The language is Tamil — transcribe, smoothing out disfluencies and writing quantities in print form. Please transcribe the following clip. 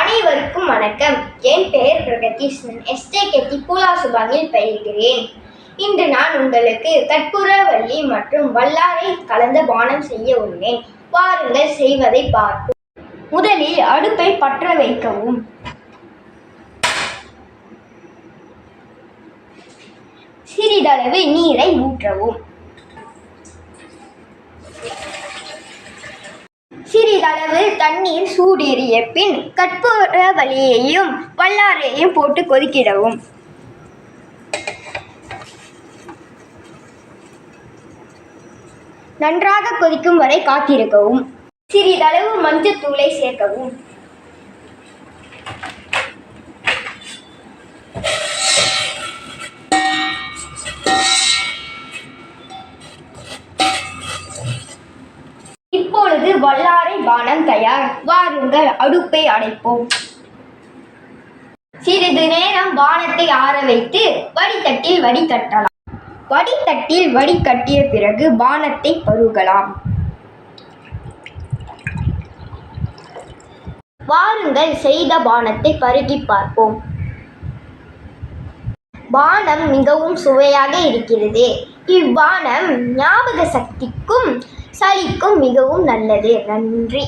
அனைவருக்கும் வணக்கம். என் பெயர் பிரகதீஷ். SJKT பூலா சுபாங்கில் பயில்கிறேன். இன்று நான் உங்களுக்கு கற்பூரவள்ளி மற்றும் வல்லாரை கலந்த பானம் செய்ய உள்ளேன். வாருங்கள் செய்வதை பார்ப்போம். முதலில் அடுப்பை பற்ற வைக்கவும். சிறிதளவு நீரை ஊற்றவும். சிறிதளவு தண்ணீர் சூடேறிய பின் கற்பூரவள்ளியையும் வல்லாரையையும் போட்டு கொதிக்கிடவும். நன்றாக கொதிக்கும் வரை காத்திருக்கவும். சிறிதளவு மஞ்சத்தூளை சேர்க்கவும். இப்பொழுது வல்லாரை பானம் தயார். வாருங்கள் அடுப்பை அடைப்போம். சிறிது நேரம் பானத்தை ஆற வைத்து வடிதட்டில் வடிகட்டலாம். வடிதட்டில் வடிகட்டிய பிறகு பானத்தை பருகலாம். வாருங்கள் செய்த பானத்தை பருகி பார்ப்போம். பானம் மிகவும் சுவையாக இருக்கிறது. இவ்வானம் ஞாபக சக்திக்கும் சளிக்கும் மிகவும் நல்லது. நன்றி.